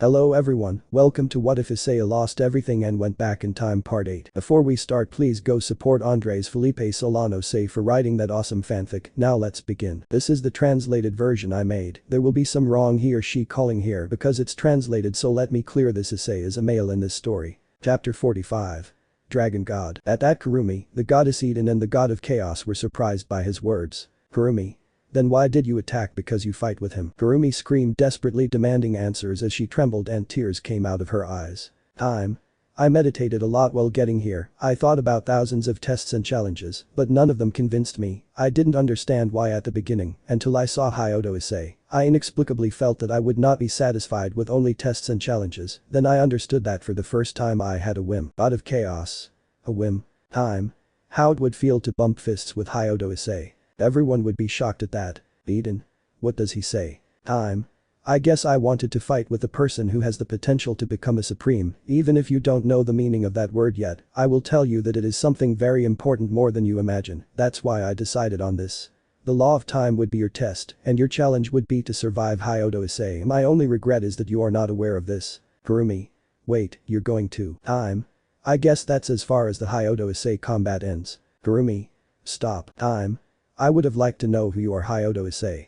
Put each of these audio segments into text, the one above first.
Hello everyone, welcome to What If Issei Lost Everything and Went Back in Time Part 8. Before we start, please go support AndresFelipeSolanoDi for writing that awesome fanfic. Now let's begin. This is the translated version I made. There will be some wrong he or she calling here because it's translated, so let me clear this. Issei is a male in this story. Chapter 45. Dragon God. At that, Kurumi, the goddess Eden and the god of chaos were surprised by his words. Kurumi. Then why did you attack? Because you fight with him. Kurumi screamed, desperately demanding answers as she trembled and tears came out of her eyes. I meditated a lot while getting here. I thought about thousands of tests and challenges, but none of them convinced me. I didn't understand why at the beginning, until I saw Hyodo Issei. I inexplicably felt that I would not be satisfied with only tests and challenges. Then I understood that for the first time I had a whim. God of chaos. A whim. How it would feel to bump fists with Hyodo Issei. Everyone would be shocked at that. Eden. What does he say? I guess I wanted to fight with a person who has the potential to become a supreme. Even if you don't know the meaning of that word yet, I will tell you that it is something very important, more than you imagine. That's why I decided on this. The law of time would be your test, and your challenge would be to survive Hyodo Issei. My only regret is that you are not aware of this. Kurumi. Wait, you're going to. I guess that's as far as the Hyodo Issei combat ends. Kurumi. Stop. I would have liked to know who you are. Hyodo Issei.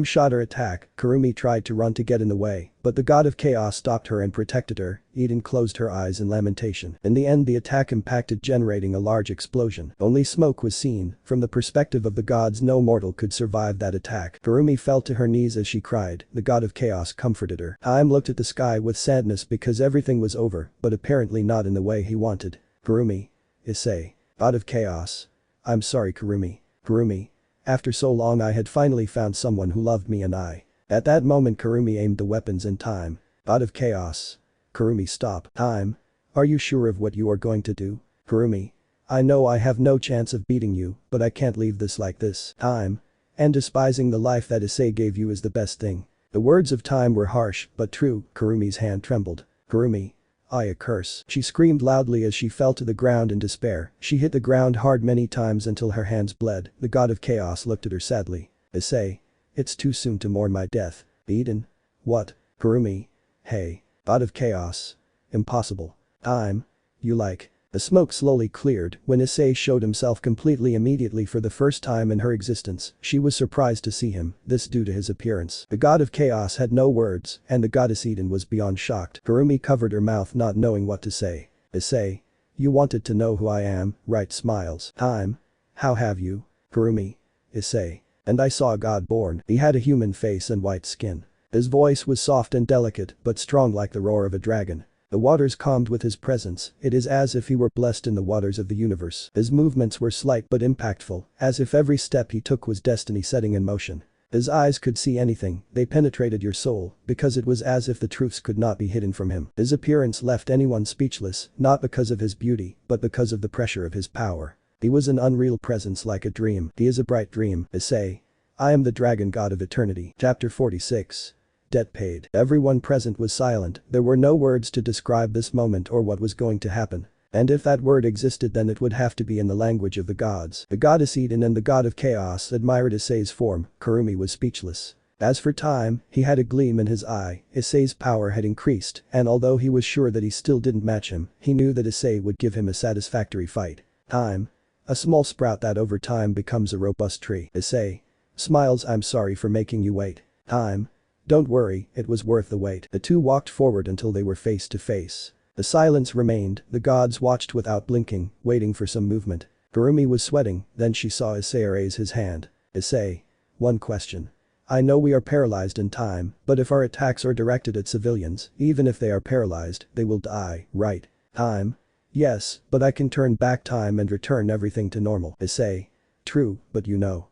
Shot her attack. Kurumi tried to run to get in the way, but the god of chaos stopped her and protected her. Eden closed her eyes in lamentation. In the end, the attack impacted, generating a large explosion. Only smoke was seen. From the perspective of the gods, no mortal could survive that attack. Kurumi fell to her knees as she cried. The god of chaos comforted her. Looked at the sky with sadness because everything was over, but apparently not in the way he wanted. Kurumi. Issei. God of chaos. I'm sorry, Kurumi. Kurumi. After so long, I had finally found someone who loved me, and I. At that moment, Kurumi aimed the weapons in time. God of chaos. Kurumi, stop. Are you sure of what you are going to do? Kurumi. I know I have no chance of beating you, but I can't leave this like this. And despising the life that Issei gave you is the best thing. The words of time were harsh, but true. Kurumi's hand trembled. Kurumi. A curse. She screamed loudly as she fell to the ground in despair. She hit the ground hard many times until her hands bled. The god of chaos looked at her sadly. Issei. It's too soon to mourn my death. Eden. What? Kurumi. Hey. God of chaos. Impossible. You like. The smoke slowly cleared when Issei showed himself completely immediately for the first time in her existence. She was surprised to see him, this due to his appearance. The god of chaos had no words, and the goddess Eden was beyond shocked. Kurumi covered her mouth, not knowing what to say. Issei. You wanted to know who I am, right? Smiles. How have you? Kurumi. Issei. And I saw a god born. He had a human face and white skin. His voice was soft and delicate, but strong like the roar of a dragon. The waters calmed with his presence. It is as if he were blessed in the waters of the universe. His movements were slight but impactful, as if every step he took was destiny setting in motion. His eyes could see anything. They penetrated your soul, because it was as if the truths could not be hidden from him. His appearance left anyone speechless, not because of his beauty, but because of the pressure of his power. He was an unreal presence, like a dream. He is a bright dream. Issei. I am the dragon god of eternity. Chapter 46. Debt paid. Everyone present was silent. There were no words to describe this moment or what was going to happen. And if that word existed, then it would have to be in the language of the gods. The goddess Eden and the god of chaos admired Issei's form. Kurumi was speechless. As for time, he had a gleam in his eye. Issei's power had increased, and although he was sure that he still didn't match him, he knew that Issei would give him a satisfactory fight. A small sprout that over time becomes a robust tree. Issei. Smiles. I'm sorry for making you wait. Don't worry, it was worth the wait. The two walked forward until they were face to face. The silence remained. The gods watched without blinking, waiting for some movement. Kurumi was sweating, then she saw Issei raise his hand. Issei. One question. I know we are paralyzed in time, but if our attacks are directed at civilians, even if they are paralyzed, they will die, right? Yes, but I can turn back time and return everything to normal. Issei. True, but you know.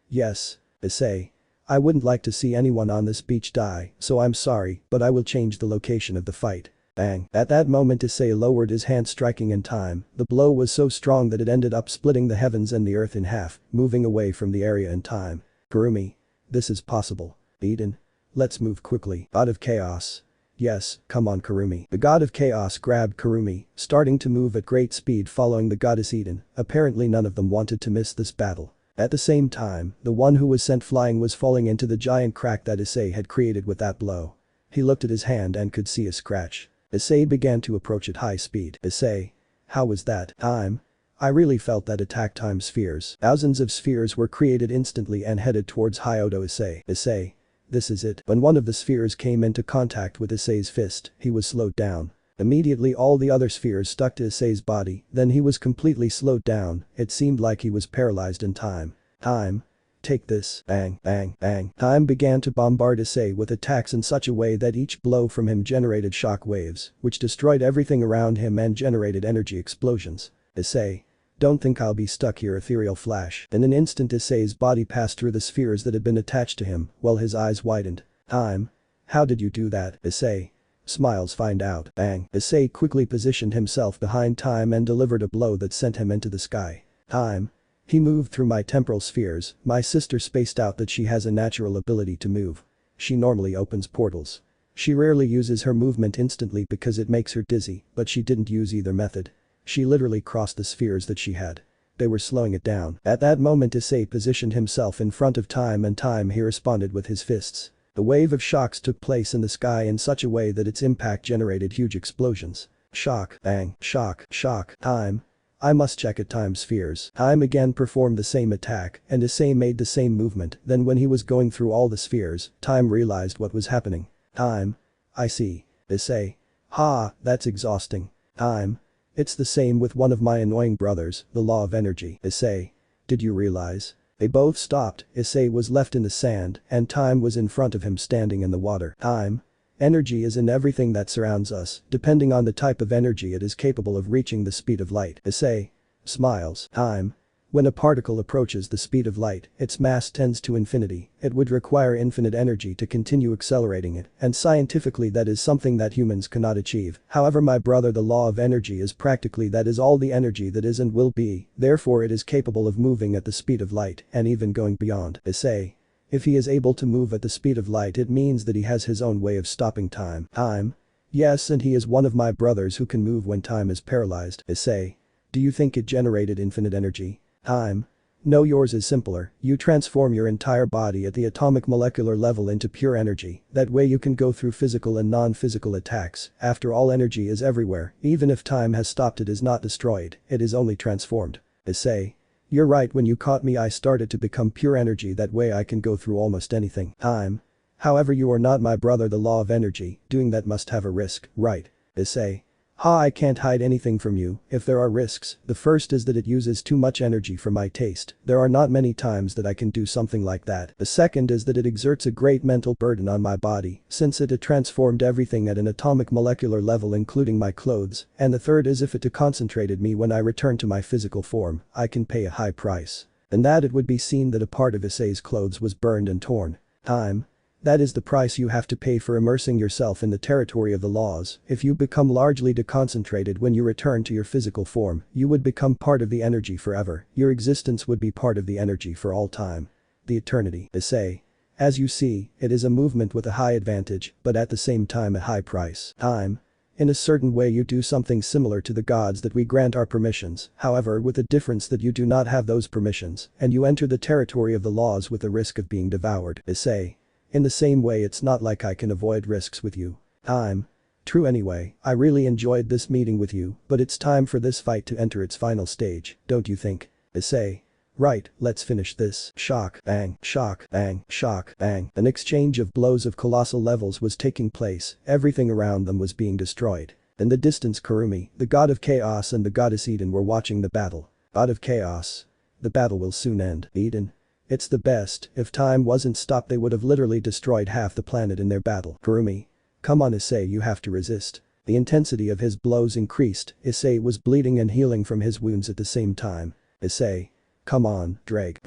Yes. Issei. I wouldn't like to see anyone on this beach die, so I'm sorry, but I will change the location of the fight. Bang. At that moment, Issei lowered his hand, striking in time. The blow was so strong that it ended up splitting the heavens and the earth in half, moving away from the area in time. Kurumi. This is possible. Eden. Let's move quickly. God of chaos. Yes, come on, Kurumi. The god of chaos grabbed Kurumi, starting to move at great speed following the goddess Eden. Apparently none of them wanted to miss this battle. At the same time, the one who was sent flying was falling into the giant crack that Issei had created with that blow. He looked at his hand and could see a scratch. Issei began to approach at high speed. Issei. How was that? Time? I really felt that attack time spheres. Thousands of spheres were created instantly and headed towards Hyodo Issei. Issei. This is it. When one of the spheres came into contact with Issei's fist, he was slowed down. Immediately all the other spheres stuck to Issei's body, then he was completely slowed down, it seemed like he was paralyzed in time. Time. Take this. Bang, bang, bang. Time began to bombard Issei with attacks in such a way that each blow from him generated shock waves, which destroyed everything around him and generated energy explosions. Issei. Don't think I'll be stuck here, ethereal flash. In an instant Issei's body passed through the spheres that had been attached to him, while his eyes widened. Time. How did you do that, Issei? Smiles find out. Bang. Issei quickly positioned himself behind Time and delivered a blow that sent him into the sky. Time. He moved through my temporal spheres. My sister spaced out that she has a natural ability to move. She normally opens portals. She rarely uses her movement instantly because it makes her dizzy, but she didn't use either method. She literally crossed the spheres that she had. They were slowing it down. At that moment Issei positioned himself in front of Time and Time he responded with his fists. The wave of shocks took place in the sky in such a way that its impact generated huge explosions. Shock, bang, shock, shock, Time. I must check at Time's spheres. Time again performed the same attack and Issei made the same movement, then when he was going through all the spheres, Time realized what was happening. Time. I see. Issei. Ha, that's exhausting. Time. It's the same with one of my annoying brothers, the law of energy. Issei. Did you realize? They both stopped, Issei was left in the sand and Time was in front of him standing in the water. Time. Energy is in everything that surrounds us, depending on the type of energy it is capable of reaching the speed of light. Issei. Smiles. Time. When a particle approaches the speed of light, its mass tends to infinity, it would require infinite energy to continue accelerating it, and scientifically that is something that humans cannot achieve. However, my brother, the law of energy is practically that is all the energy that is and will be, therefore it is capable of moving at the speed of light and even going beyond. Issei. If he is able to move at the speed of light it means that he has his own way of stopping time. Time. Yes, and he is one of my brothers who can move when time is paralyzed. Issei. Do you think it generated infinite energy? Time. No, yours is simpler, you transform your entire body at the atomic molecular level into pure energy, that way you can go through physical and non-physical attacks, after all energy is everywhere, even if time has stopped it is not destroyed, it is only transformed. Issei. You're right, when you caught me I started to become pure energy, that way I can go through almost anything. Time. However, you are not my brother, the law of energy, doing that must have a risk, right? Issei. Ha, I can't hide anything from you, if there are risks, the first is that it uses too much energy for my taste, there are not many times that I can do something like that. The second is that it exerts a great mental burden on my body, since it had transformed everything at an atomic molecular level including my clothes, and the third is if it concentrated me when I return to my physical form, I can pay a high price. And that it would be seen that a part of Issei's clothes was burned and torn. Time. That is the price you have to pay for immersing yourself in the territory of the laws. If you become largely deconcentrated when you return to your physical form, you would become part of the energy forever, your existence would be part of the energy for all time. The eternity. Issei. As you see, it is a movement with a high advantage, but at the same time a high price. Time. In a certain way you do something similar to the gods that we grant our permissions, however with the difference that you do not have those permissions, and you enter the territory of the laws with the risk of being devoured. Issei. In the same way it's not like I can avoid risks with you. Time. True anyway, I really enjoyed this meeting with you, but it's time for this fight to enter its final stage, don't you think? Issei. Right, let's finish this. Shock, bang, shock, bang, shock, bang. An exchange of blows of colossal levels was taking place, everything around them was being destroyed. In the distance Kurumi, the god of chaos and the goddess Eden were watching the battle. God of chaos. The battle will soon end. Eden. It's the best, if time wasn't stopped they would have literally destroyed half the planet in their battle. Kurumi. Come on Issei, you have to resist. The intensity of his blows increased, Issei was bleeding and healing from his wounds at the same time. Issei. Come on, Dreg.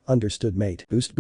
Understood mate. Boost.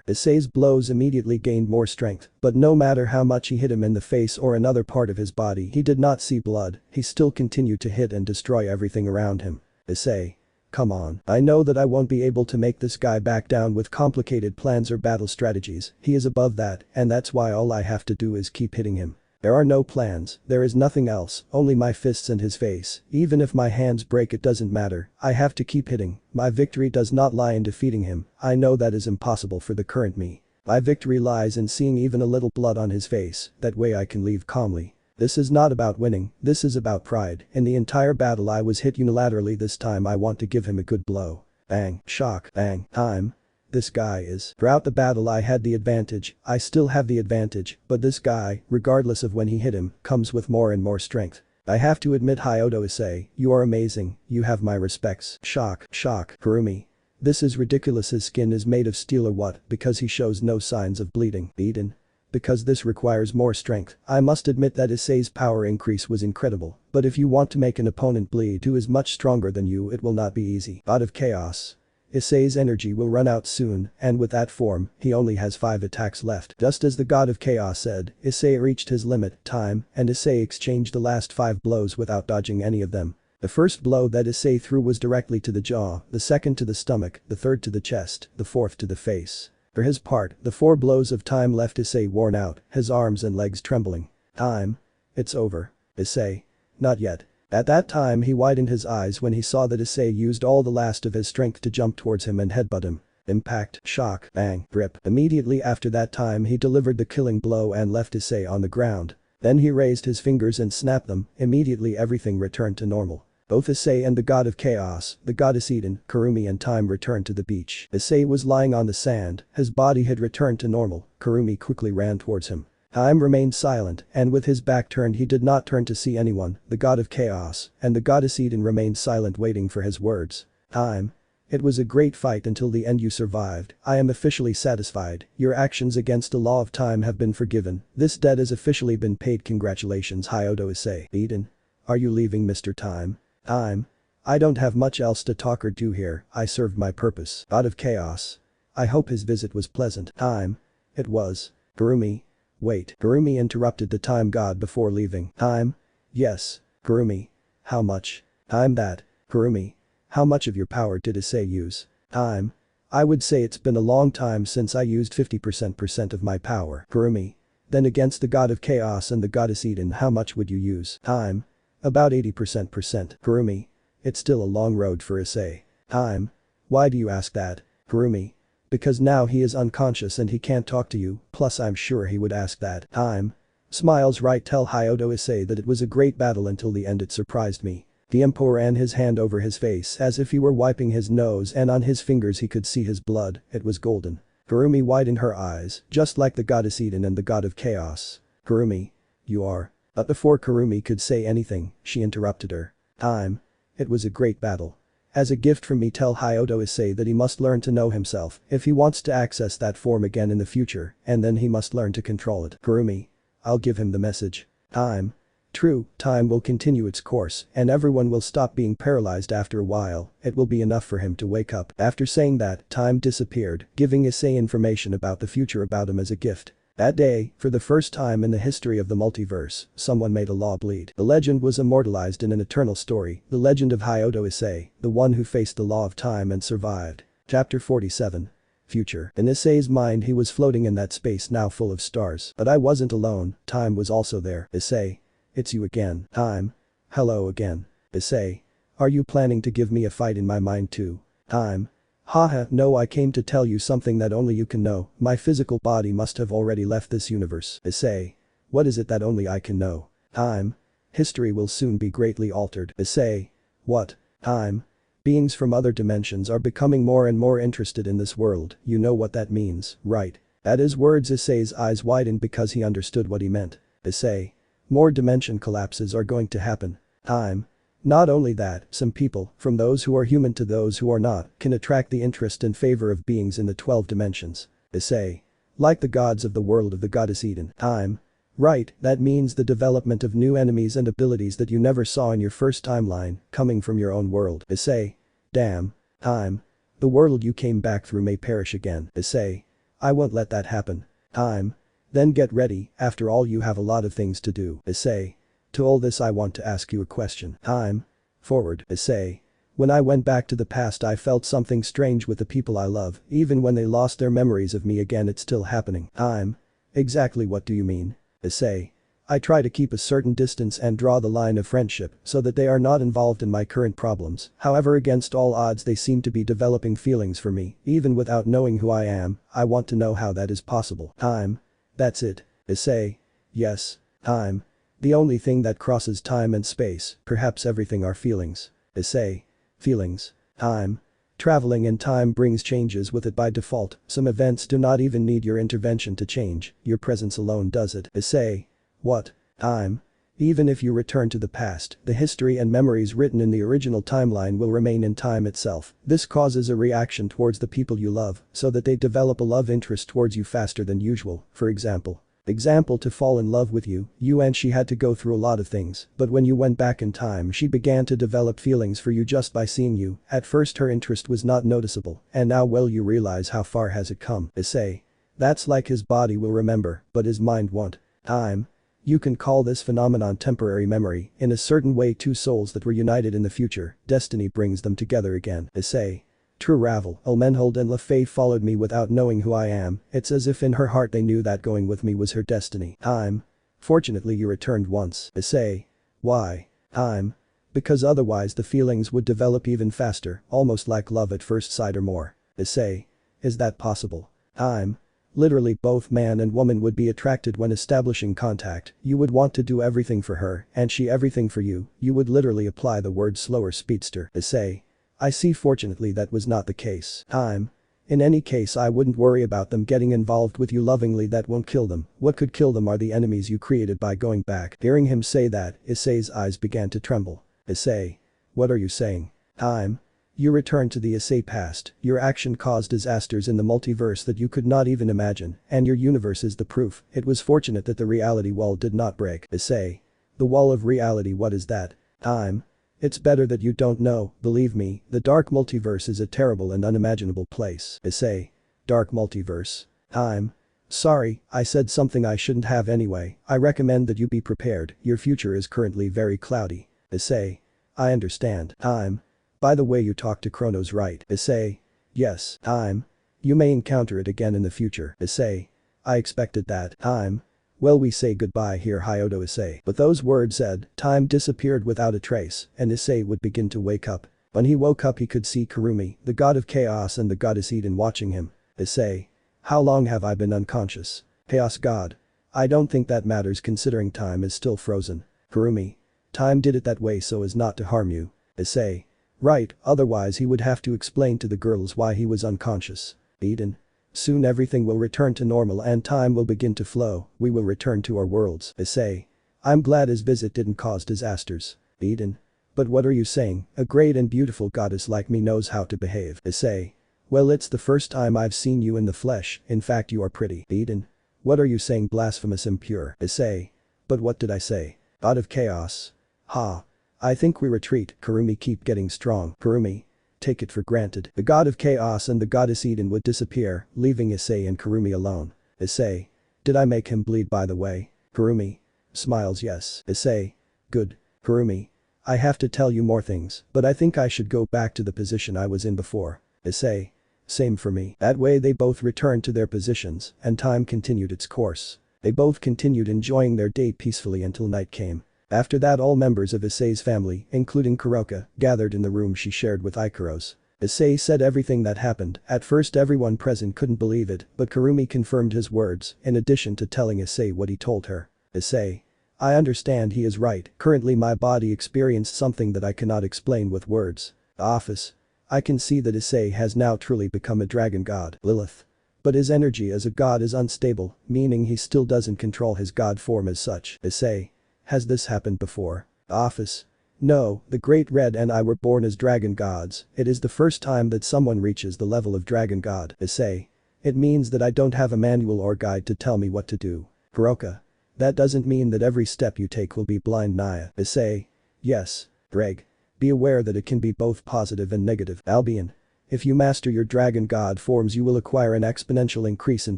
Issei's blows immediately gained more strength, but no matter how much he hit him in the face or another part of his body he did not see blood, he still continued to hit and destroy everything around him. Issei. Come on, I know that I won't be able to make this guy back down with complicated plans or battle strategies, he is above that, and that's why all I have to do is keep hitting him. There are no plans, there is nothing else, only my fists and his face. Even if my hands break it doesn't matter, I have to keep hitting. My victory does not lie in defeating him, I know that is impossible for the current me. My victory lies in seeing even a little blood on his face, that way I can leave calmly. This is not about winning, this is about pride. In the entire battle I was hit unilaterally, this time I want to give him a good blow. Bang, shock, bang, time. This guy is. Throughout the battle I had the advantage, I still have the advantage, but this guy, regardless of when he hit him, comes with more and more strength. I have to admit, Hyodo Issei, you are amazing, you have my respects. Shock, shock, Kurumi. This is ridiculous, his skin is made of steel or what, because he shows no signs of bleeding. Beaten. Because this requires more strength. I must admit that Issei's power increase was incredible, but if you want to make an opponent bleed who is much stronger than you, it will not be easy. God of Chaos. Issei's energy will run out soon, and with that form, he only has 5 attacks left. Just as the God of Chaos said, Issei reached his limit, time, and Issei exchanged the last 5 blows without dodging any of them. The first blow that Issei threw was directly to the jaw, the second to the stomach, the third to the chest, the fourth to the face. For his part, the 4 blows of time left Issei worn out, his arms and legs trembling. Time. It's over. Issei. Not yet. At that time he widened his eyes when he saw that Issei used all the last of his strength to jump towards him and headbutt him. Impact, shock, bang, grip. Immediately after that time he delivered the killing blow and left Issei on the ground. Then he raised his fingers and snapped them, immediately everything returned to normal. Both Issei and the God of Chaos, the Goddess Eden, Kurumi and Time returned to the beach. Issei was lying on the sand, his body had returned to normal, Kurumi quickly ran towards him. Time remained silent, and with his back turned he did not turn to see anyone, the God of Chaos, and the Goddess Eden remained silent waiting for his words. Time. It was a great fight until the end, you survived, I am officially satisfied, your actions against the law of time have been forgiven, this debt has officially been paid, congratulations Hyodo Issei. Eden. Are you leaving Mr. Time? Time. I don't have much else to talk or do here, I served my purpose. God of Chaos. I hope his visit was pleasant. Time. It was. Kurumi. Wait. Kurumi interrupted the time god before leaving. Time. Yes. Kurumi. How much? Time that. Kurumi. How much of your power did Issei use? Time. I would say it's been a long time since I used 50% of my power. Kurumi. Then against the God of Chaos and the Goddess Eden, how much would you use? Time. About 80%. Kurumi. It's still a long road for Issei. Time. Why do you ask that? Kurumi. Because now he is unconscious and he can't talk to you, plus I'm sure he would ask that. Time. Smiles, right, tell Hyodo Issei that it was a great battle until the end, it surprised me. The Emperor ran his hand over his face as if he were wiping his nose, and on his fingers he could see his blood, it was golden. Kurumi widened her eyes, just like the Goddess Eden and the God of Chaos. Kurumi. You are. But before Kurumi could say anything, she interrupted her. Time. It was a great battle. As a gift from me, tell Hyodo Issei that he must learn to know himself if he wants to access that form again in the future, and then he must learn to control it. Kurumi. I'll give him the message. Time. True, time will continue its course, and everyone will stop being paralyzed after a while, it will be enough for him to wake up. After saying that, time disappeared, giving Issei information about the future about him as a gift. That day, for the first time in the history of the multiverse, someone made a law bleed. The legend was immortalized in an eternal story, the legend of Hyodo Issei, the one who faced the law of time and survived. Chapter 47. Future. In Issei's mind he was floating in that space now full of stars. But I wasn't alone, time was also there. Issei. It's you again. Time. Hello again. Issei. Are you planning to give me a fight in my mind too? Time. Haha, no, I came to tell you something that only you can know, my physical body must have already left this universe. Issei. What is it that only I can know? Time. History will soon be greatly altered. Issei. What? Time. Beings from other dimensions are becoming more and more interested in this world, you know what that means, right? At his words Issei's eyes widened because he understood what he meant. Issei. More dimension collapses are going to happen. Time. Not only that, some people, from those who are human to those who are not, can attract the interest and favor of beings in the 12 dimensions. Issei. Like the gods of the world of the Goddess Eden. Time. Right, that means the development of new enemies and abilities that you never saw in your first timeline, coming from your own world. Issei. Damn. Time. The world you came back through may perish again. Issei. I won't let that happen. Time. Then get ready, after all you have a lot of things to do. Issei. To all this I want to ask you a question. Time. Forward. Issei. When I went back to the past I felt something strange with the people I love, even when they lost their memories of me again it's still happening. Time. Exactly what do you mean? Issei. I try to keep a certain distance and draw the line of friendship so that they are not involved in my current problems. However, against all odds they seem to be developing feelings for me, even without knowing who I am. I want to know how that is possible. Time. That's it. Issei. Yes. Time. The only thing that crosses time and space, perhaps everything, are feelings. Issei. Feelings. Time. Traveling in time brings changes with it by default. Some events do not even need your intervention to change, your presence alone does it. Issei. What? Time. Even if you return to the past, the history and memories written in the original timeline will remain in time itself. This causes a reaction towards the people you love, so that they develop a love interest towards you faster than usual. For example, to fall in love with you, you and she had to go through a lot of things, but when you went back in time she began to develop feelings for you just by seeing you. At first her interest was not noticeable, and now well you realize how far has it come. Issei. That's like his body will remember, but his mind won't. Time. You can call this phenomenon temporary memory. In a certain way, two souls that were united in the future, destiny brings them together again. Issei. True Ravel, Elmenhold and LaFay followed me without knowing who I am. It's as if in her heart they knew that going with me was her destiny. Time. Fortunately you returned once. Issei. Why? Time. Because otherwise the feelings would develop even faster, almost like love at first sight or more. Issei. Is that possible? Time. Literally both man and woman would be attracted when establishing contact. You would want to do everything for her and she everything for you. You would literally apply the word slower speedster. Issei. I see, fortunately that was not the case. Time. In any case I wouldn't worry about them getting involved with you lovingly, that won't kill them. What could kill them are the enemies you created by going back. Hearing him say that, Issei's eyes began to tremble. Issei. What are you saying? Time. You returned to the Issei past, your action caused disasters in the multiverse that you could not even imagine, and your universe is the proof. It was fortunate that the reality wall did not break. Issei. The wall of reality, what is that? Time. It's better that you don't know, believe me, the dark multiverse is a terrible and unimaginable place. Issei. Dark multiverse. Time. Sorry, I said something I shouldn't have anyway. I recommend that you be prepared, your future is currently very cloudy. Issei. I understand. Time. By the way, you talked to Chronos, right? Issei. Yes. Time. You may encounter it again in the future. Issei. I expected that. Time. Well, we say goodbye here, Hyodo Issei. But those words said, time disappeared without a trace, and Issei would begin to wake up. When he woke up he could see Kurumi, the god of chaos, and the goddess Eden watching him. Issei. How long have I been unconscious? Chaos god. I don't think that matters considering time is still frozen. Kurumi. Time did it that way so as not to harm you. Issei. Right, otherwise he would have to explain to the girls why he was unconscious. Eden. Soon everything will return to normal and time will begin to flow, we will return to our worlds. Issei. I'm glad his visit didn't cause disasters. Eden. But what are you saying? A great and beautiful goddess like me knows how to behave. Issei. Well, it's the first time I've seen you in the flesh, in fact you are pretty. Eden. What are you saying, blasphemous impure? Issei. But what did I say? God of chaos. Ha. I think we retreat. Kurumi, keep getting strong. Kurumi. Take it for granted. The god of chaos and the goddess Eden would disappear, leaving Issei and Kurumi alone. Issei. Did I make him bleed, by the way? Kurumi. Smiles yes. Issei. Good. Kurumi. I have to tell you more things, but I think I should go back to the position I was in before. Issei. Same for me. That way they both returned to their positions, and time continued its course. They both continued enjoying their day peacefully until night came. After that all members of Issei's family, including Kuroka, gathered in the room she shared with Ikaros. Issei said everything that happened. At first everyone present couldn't believe it, but Kurumi confirmed his words, in addition to telling Issei what he told her. Issei. I understand, he is right. Currently my body experienced something that I cannot explain with words. Office. I can see that Issei has now truly become a dragon god. Lilith. But his energy as a god is unstable, meaning he still doesn't control his god form as such. Issei. Has this happened before? Office. No, the Great Red and I were born as dragon gods. It is the first time that someone reaches the level of dragon god. Issei. It means that I don't have a manual or guide to tell me what to do. Kuroka. That doesn't mean that every step you take will be blind, Naya. Issei. Yes. Reg. Be aware that it can be both positive and negative. Albion. If you master your dragon god forms you will acquire an exponential increase in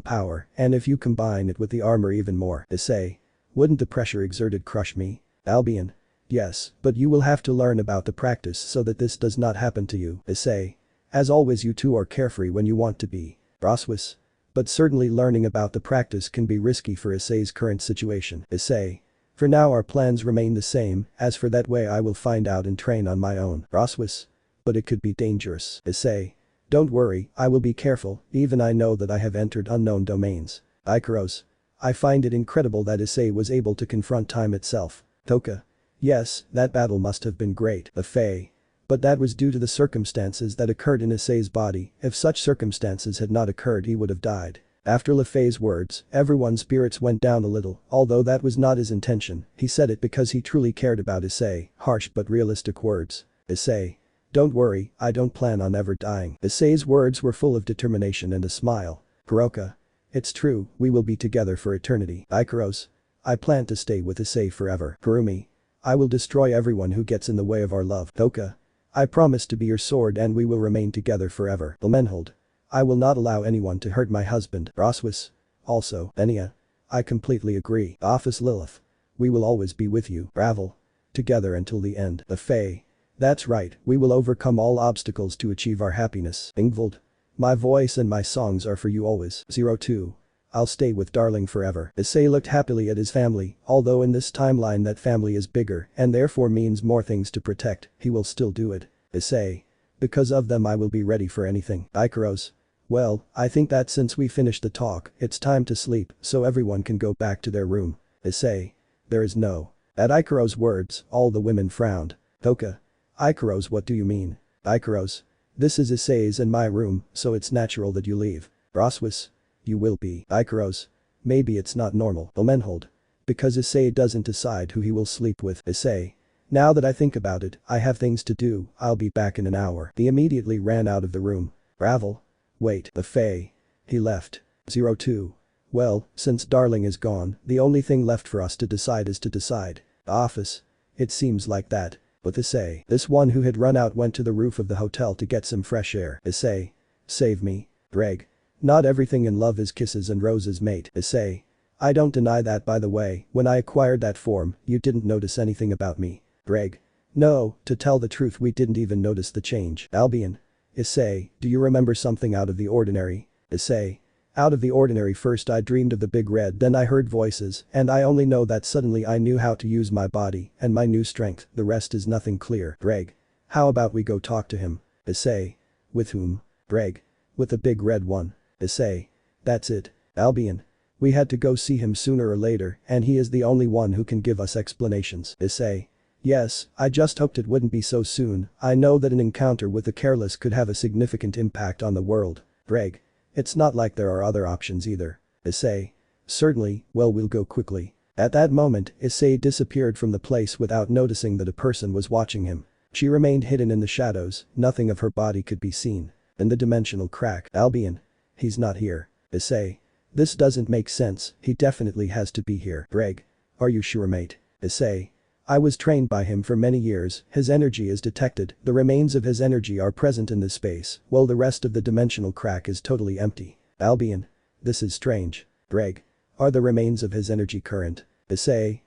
power, and if you combine it with the armor even more. Issei. Wouldn't the pressure exerted crush me? Albion. Yes, but you will have to learn about the practice so that this does not happen to you. Issei. As always you two are carefree when you want to be. Roswis. But certainly learning about the practice can be risky for Issei's current situation. Issei. For now our plans remain the same, as for that way I will find out and train on my own. Roswis. But it could be dangerous. Issei. Don't worry, I will be careful, even I know that I have entered unknown domains. Ikaros. I find it incredible that Issei was able to confront time itself. Toka. Yes, that battle must have been great. Faye. But that was due to the circumstances that occurred in Issei's body. If such circumstances had not occurred he would have died. After LeFay's words, everyone's spirits went down a little, although that was not his intention, he said it because he truly cared about Issei, harsh but realistic words. Issei. Don't worry, I don't plan on ever dying. Issei's words were full of determination and a smile. Kuroka. It's true, we will be together for eternity. Ikaros. I plan to stay with Issei forever. Kurumi. I will destroy everyone who gets in the way of our love. Toka. I promise to be your sword and we will remain together forever. Ilmenhold. I will not allow anyone to hurt my husband. Roswis. Also, Enya. I completely agree. Office Lilith. We will always be with you. Ravel. Together until the end. The Fae. That's right, we will overcome all obstacles to achieve our happiness. Ingvald. My voice and my songs are for you always. 02. I'll stay with darling forever. Issei looked happily at his family, although in this timeline that family is bigger and therefore means more things to protect, he will still do it. Issei. Because of them I will be ready for anything. Ikaros. Well, I think that since we finished the talk, it's time to sleep, so everyone can go back to their room. Issei. There is no. At Ikaros' words, all the women frowned. Toka. Ikaros, what do you mean? Ikaros. This is Issei's and my room, so it's natural that you leave. Roswis. You will be. Ikaros. Maybe it's not normal. Ilmenhold. Because Issei doesn't decide who he will sleep with. Issei. Now that I think about it, I have things to do, I'll be back in an hour. He immediately ran out of the room. Ravel. Wait. The Fae. He left. 02. Well, since darling is gone, the only thing left for us to decide is to decide. Office. It seems like that. But Issei. This one who had run out went to the roof of the hotel to get some fresh air. Issei. Save me. Reg. Not everything in love is kisses and roses, mate. Issei. I don't deny that, by the way, when I acquired that form, you didn't notice anything about me. Reg. No, to tell the truth we didn't even notice the change. Albion. Issei, do you remember something out of the ordinary? Issei. Out of the ordinary. First I dreamed of the big red, then I heard voices, and I only know that suddenly I knew how to use my body and my new strength, the rest is nothing clear. Reg. How about we go talk to him? Issei. With whom? Reg. With the big red one. Issei. That's it. Albion. We had to go see him sooner or later, and he is the only one who can give us explanations. Issei. Yes, I just hoped it wouldn't be so soon. I know that an encounter with the careless could have a significant impact on the world. Reg. It's not like there are other options either. Issei. Certainly, well, we'll go quickly. At that moment, Issei disappeared from the place without noticing that a person was watching him. She remained hidden in the shadows, nothing of her body could be seen. In the dimensional crack. Albion. He's not here. Issei. This doesn't make sense, he definitely has to be here. Reg. Are you sure, mate? Issei. I was trained by him for many years, his energy is detected, the remains of his energy are present in this space, while the rest of the dimensional crack is totally empty. Albion. This is strange. Reg. Are the remains of his energy current? Issei.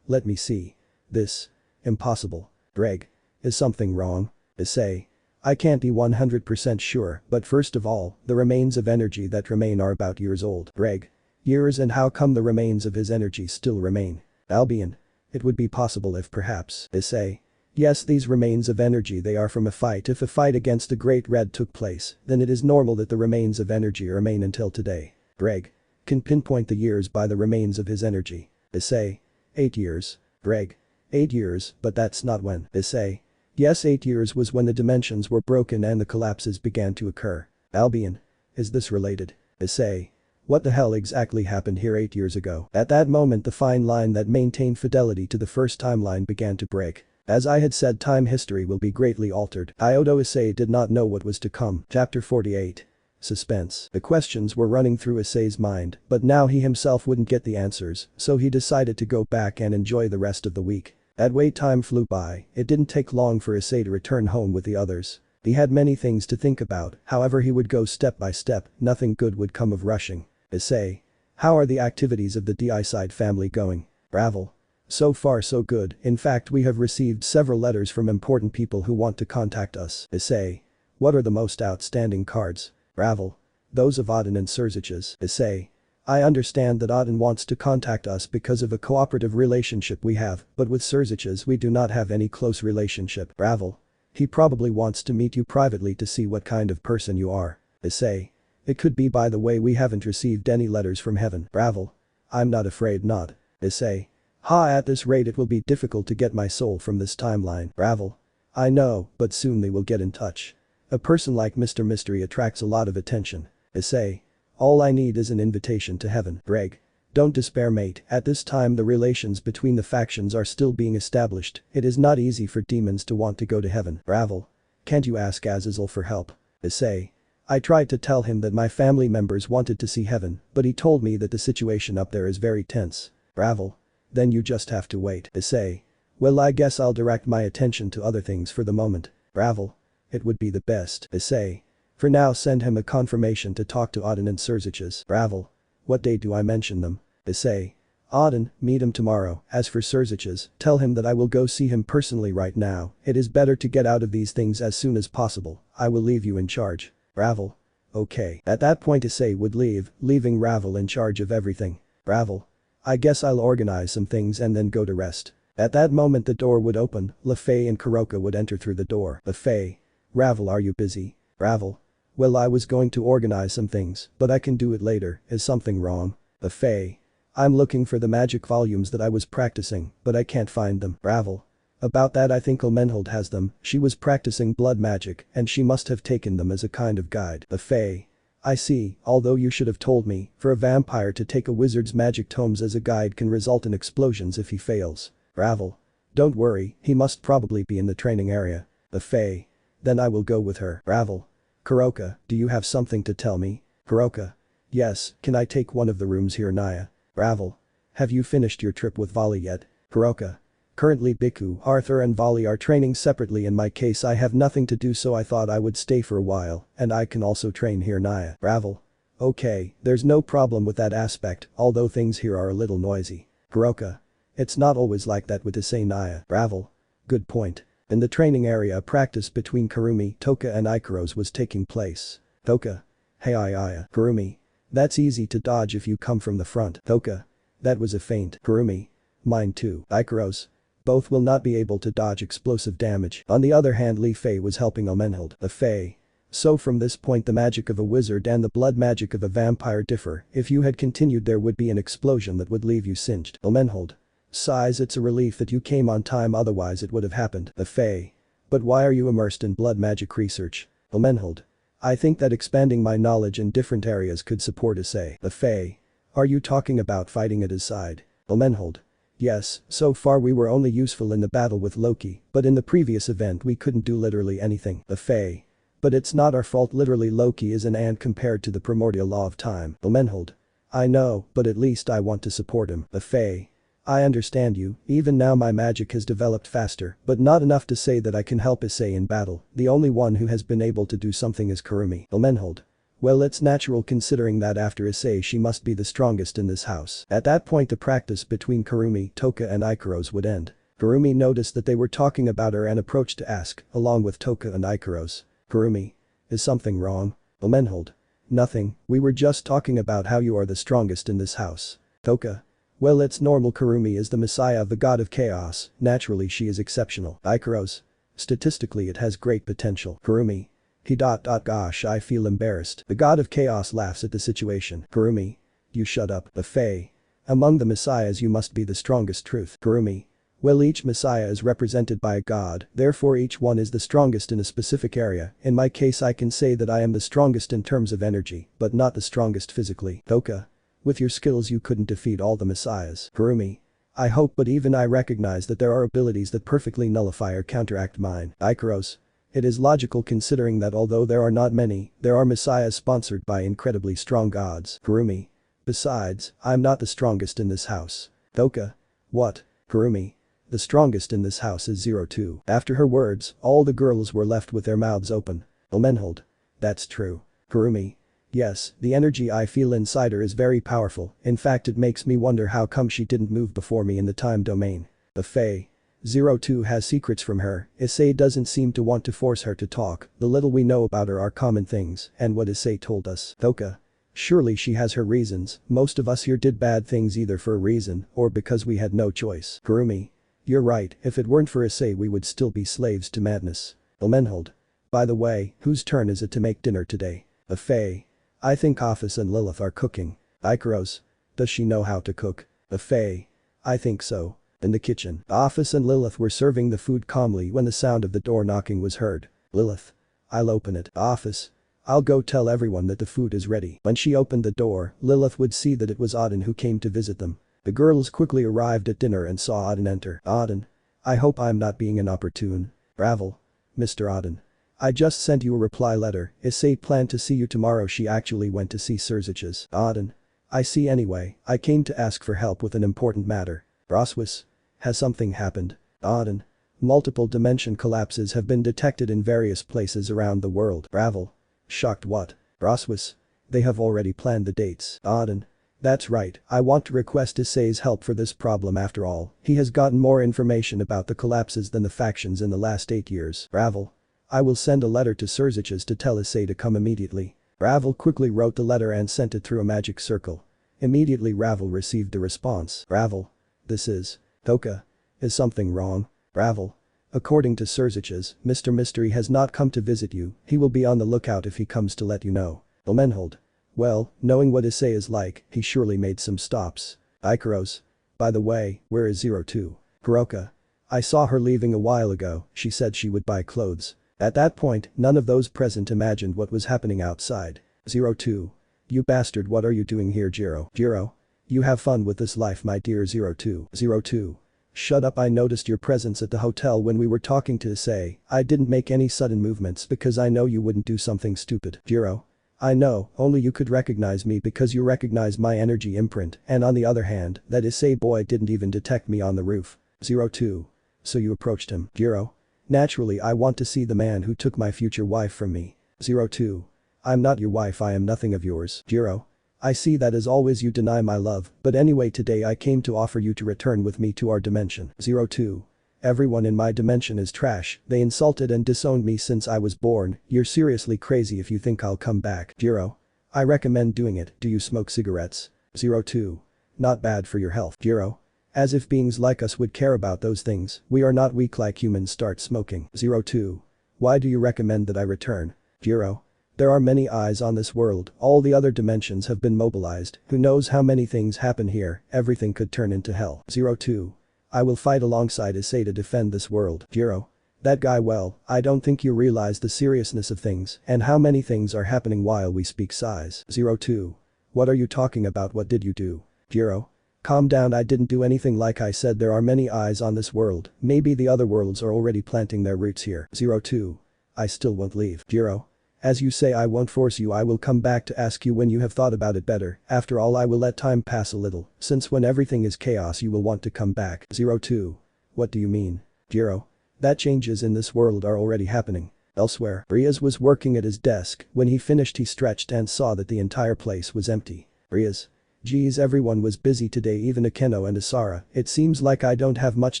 Let me see. This. Impossible. Reg. Is something wrong? Issei. I can't be 100% sure, but first of all, the remains of energy that remain are about years old. Reg. Years, and how come the remains of his energy still remain? Albion. It would be possible if perhaps. Issei. Yes, these remains of energy, they are from a fight. If a fight against the Great Red took place, then it is normal that the remains of energy remain until today. Reg. Can pinpoint the years by the remains of his energy. Issei. 8 years. Reg. 8 years, but that's not when. Issei. Yes, 8 years was when the dimensions were broken and the collapses began to occur. Albion. Is this related? Issei. What the hell exactly happened here 8 years ago? At that moment the fine line that maintained fidelity to the first timeline began to break. As I had said, time history will be greatly altered. Hyodo Issei did not know what was to come. Chapter 48. Suspense. The questions were running through Issei's mind, but now he himself wouldn't get the answers, so he decided to go back and enjoy the rest of the week. That way time flew by, it didn't take long for Issei to return home with the others. He had many things to think about, however he would go step by step, nothing good would come of rushing. Issei. How are the activities of the Issei family going? Ravel. So far so good, in fact we have received several letters from important people who want to contact us. Issei. What are the most outstanding cards? Ravel. Those of Odin and Surziches. Issei. I understand that Auden wants to contact us because of a cooperative relationship we have, but with Surziches we do not have any close relationship. Ravel. He probably wants to meet you privately to see what kind of person you are. Issei. It could be by the way we haven't received any letters from heaven. Ravel. I'm not afraid not. Issei. At this rate it will be difficult to get my soul from this timeline. Ravel. I know, but soon they will get in touch. A person like Mr. Mystery attracts a lot of attention. Issei. All I need is an invitation to heaven. Reg. Don't despair mate, at this time the relations between the factions are still being established, it is not easy for demons to want to go to heaven. Ravel. Can't you ask Azazel for help? Issei. I tried to tell him that my family members wanted to see heaven, but he told me that the situation up there is very tense. Ravel. Then you just have to wait. Issei. Well I guess I'll direct my attention to other things for the moment. Ravel. It would be the best. Issei. For now send him a confirmation to talk to Auden and Surziches. Ravel. What day do I mention them? Issei. Auden, meet him tomorrow. As for Surziches, tell him that I will go see him personally right now. It is better to get out of these things as soon as possible. I will leave you in charge. Ravel. Okay. At that point Issei would leave, leaving Ravel in charge of everything. Ravel. I guess I'll organize some things and then go to rest. At that moment the door would open, LeFay and Kuroka would enter through the door. LeFay. Ravel, are you busy? Ravel. Well I was going to organize some things, but I can do it later. Is something wrong? LeFay. I'm looking for the magic volumes that I was practicing, but I can't find them. Ravel. About that I think Elmenhold has them, she was practicing blood magic and she must have taken them as a kind of guide. LeFay. I see, although you should have told me, for a vampire to take a wizard's magic tomes as a guide can result in explosions if he fails. Ravel. Don't worry, he must probably be in the training area. LeFay. Then I will go with her. Ravel. Kuroka, do you have something to tell me? Kuroka. Yes, can I take one of the rooms here Naya? Ravel. Have you finished your trip with Vali yet? Kuroka. Currently Biku, Arthur and Vali are training separately in my case I have nothing to do so I thought I would stay for a while, and I can also train here Naya. Ravel. Okay, there's no problem with that aspect, although things here are a little noisy. Kuroka. It's not always like that with Issei Naya. Ravel. Good point. In the training area a practice between Kurumi, Toka and Ikaros was taking place. Toka. Hey Aya. Kurumi. That's easy to dodge if you come from the front. Toka. That was a feint. Kurumi. Mine too. Ikaros. Both will not be able to dodge explosive damage. On the other hand Li Fei was helping Elmenhold. LeFay. So from this point the magic of a wizard and the blood magic of a vampire differ, if you had continued there would be an explosion that would leave you singed. Elmenhold. Sighs, it's a relief that you came on time otherwise it would have happened. LeFay. But why are you immersed in blood magic research? Elmenhold. I think that expanding my knowledge in different areas could support Issei. LeFay. Are you talking about fighting at his side? Elmenhold. Yes, so far we were only useful in the battle with Loki, but in the previous event we couldn't do literally anything. LeFay. But it's not our fault, literally Loki is an ant compared to the primordial law of time. Elmenhold. I know, but at least I want to support him. LeFay. I understand you, even now my magic has developed faster, but not enough to say that I can help Issei in battle, the only one who has been able to do something is Kurumi. Elmenhold. Well it's natural considering that after Issei she must be the strongest in this house. At that point the practice between Kurumi, Toka and Ikaros would end. Kurumi noticed that they were talking about her and approached to ask, along with Toka and Ikaros. Kurumi. Is something wrong? Elmenhold. Nothing, we were just talking about how you are the strongest in this house. Toka. Well it's normal, Kurumi is the messiah of the god of chaos, naturally she is exceptional. Ikaros. Statistically it has great potential. Kurumi. Gosh I feel embarrassed. The god of chaos laughs at the situation. Kurumi. You shut up. LeFay. Among the messiahs you must be the strongest. Truth. Kurumi. Well each messiah is represented by a god, therefore each one is the strongest in a specific area. In my case I can say that I am the strongest in terms of energy, but not the strongest physically. Toka. With your skills you couldn't defeat all the messiahs. Kurumi. I hope, but even I recognize that there are abilities that perfectly nullify or counteract mine. Ikaros. It is logical considering that although there are not many, there are messiahs sponsored by incredibly strong gods. Kurumi. Besides, I'm not the strongest in this house. Toka. What? Kurumi. The strongest in this house is 02. After her words, all the girls were left with their mouths open. Elmenhold. That's true. Kurumi. Yes, the energy I feel inside her is very powerful, in fact it makes me wonder how come she didn't move before me in the time domain. LeFay. 02 has secrets from her, Issei doesn't seem to want to force her to talk, the little we know about her are common things, and what Issei told us. Toka. Surely she has her reasons, most of us here did bad things either for a reason or because we had no choice. Kurumi. You're right, if it weren't for Issei we would still be slaves to madness. Ilmenhold. By the way, whose turn is it to make dinner today? Issei. I think Office and Lilith are cooking. Ikaros. Does she know how to cook? Issei. I think so. In the kitchen, Office and Lilith were serving the food calmly when the sound of the door knocking was heard. Lilith. I'll open it. Office. I'll go tell everyone that the food is ready. When she opened the door, Lilith would see that it was Auden who came to visit them. The girls quickly arrived at dinner and saw Auden enter. Auden. I hope I'm not being inopportune. Ravel. Mr. Auden. I just sent you a reply letter. Issei planned to see you tomorrow. She actually went to see Surziches. Auden. I see anyway, I came to ask for help with an important matter. Roswis. Has something happened? Auden. Multiple dimension collapses have been detected in various places around the world. Ravel. Shocked what? Roswis. They have already planned the dates. Auden. That's right, I want to request Issei's help for this problem after all. He has gotten more information about the collapses than the factions in the last 8 years. Ravel. I will send a letter to Surziches to tell Issei to come immediately. Ravel quickly wrote the letter and sent it through a magic circle. Immediately Ravel received the response. Ravel. This is. Thoka. Is something wrong? Ravel. According to Surziches, Mr. Mystery has not come to visit you, he will be on the lookout if he comes to let you know. Ilmenhold. Well, knowing what Issei is like, he surely made some stops. Ikaros. By the way, where is 02? Kuroka. I saw her leaving a while ago, she said she would buy clothes. At that point, none of those present imagined what was happening outside. 02. You bastard, what are you doing here, Jiro? Jiro? You have fun with this life, my dear 02. 02. Shut up, I noticed your presence at the hotel when we were talking to Issei. I didn't make any sudden movements because I know you wouldn't do something stupid. Jiro. I know, only you could recognize me because you recognize my energy imprint, and on the other hand, that Issei boy didn't even detect me on the roof. 02. So you approached him. Jiro. Naturally I want to see the man who took my future wife from me. 02. I'm not your wife, I am nothing of yours. Jiro. I see that as always you deny my love, but anyway today I came to offer you to return with me to our dimension. 02. Everyone in my dimension is trash, they insulted and disowned me since I was born, you're seriously crazy if you think I'll come back. Jiro. I recommend doing it, do you smoke cigarettes? 02. Not bad for your health. Jiro. As if beings like us would care about those things, we are not weak like humans, start smoking. 02. Why do you recommend that I return? Jiro. There are many eyes on this world, all the other dimensions have been mobilized, who knows how many things happen here, everything could turn into hell. 02. I will fight alongside Issei to defend this world. Jiro. That guy, well, I don't think you realize the seriousness of things and how many things are happening while we speak size. 02. What are you talking about, what did you do? Jiro. Calm down, I didn't do anything, like I said there are many eyes on this world, maybe the other worlds are already planting their roots here. 02. I still won't leave. Jiro. As you say, I won't force you, I will come back to ask you when you have thought about it better, after all I will let time pass a little, since when everything is chaos you will want to come back. 02. What do you mean? Jiro. That changes in this world are already happening. Elsewhere, Riaz was working at his desk, when he finished he stretched and saw that the entire place was empty. Riaz. Geez, everyone was busy today, even Akeno and Asara, it seems like I don't have much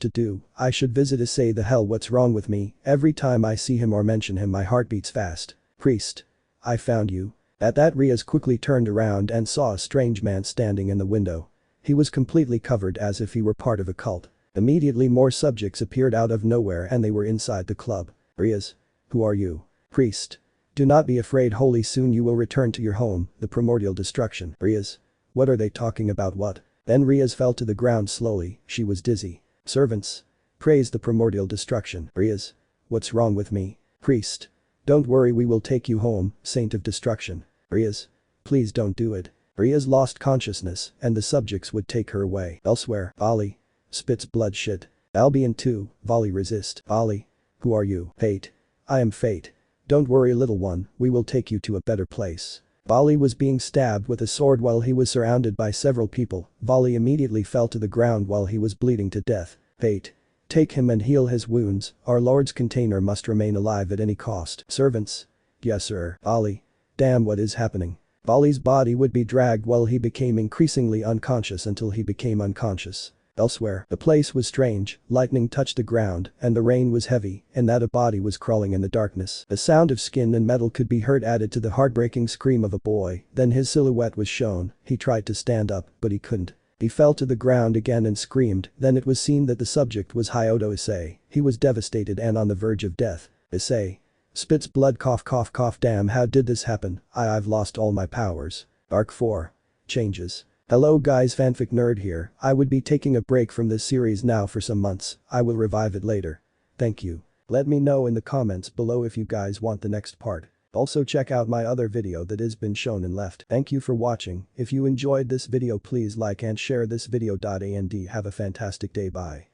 to do, I should visit Issei, the hell what's wrong with me, every time I see him or mention him my heart beats fast. Priest. I found you. At that Riaz quickly turned around and saw a strange man standing in the window. He was completely covered as if he were part of a cult. Immediately more subjects appeared out of nowhere and they were inside the club. Riaz. Who are you? Priest. Do not be afraid, holy, soon you will return to your home, the primordial destruction. Riaz. What are they talking about, what? Then Riaz fell to the ground slowly, she was dizzy. Servants. Praise the primordial destruction. Riaz. What's wrong with me? Priest. Don't worry, we will take you home, saint of destruction. Riaz. Please don't do it. Riaz lost consciousness and the subjects would take her away. Elsewhere, Vali. Spits blood shit. Albion 2, Vali resist. Vali. Who are you? Fate. I am Fate. Don't worry little one, we will take you to a better place. Vali was being stabbed with a sword while he was surrounded by several people. Vali immediately fell to the ground while he was bleeding to death. Fate. Take him and heal his wounds, our lord's container must remain alive at any cost. Servants. Yes sir. Vali. Damn, what is happening? Vali's body would be dragged while he became increasingly unconscious until he became unconscious. Elsewhere, the place was strange, lightning touched the ground, and the rain was heavy, and that a body was crawling in the darkness. A sound of skin and metal could be heard added to the heartbreaking scream of a boy, then his silhouette was shown, he tried to stand up, but he couldn't. He fell to the ground again and screamed, then it was seen that the subject was Hyodo Issei. He was devastated and on the verge of death. Issei spits blood, cough cough cough. Damn, how did this happen? I've lost all my powers. Arc 4. Changes. Hello guys, fanfic nerd here. I would be taking a break from this series now for some months. I will revive it later. Thank you. Let me know in the comments below if you guys want the next part. Also check out my other video that has been shown and left. Thank you for watching. If you enjoyed this video please like and share this video. And have a fantastic day. Bye.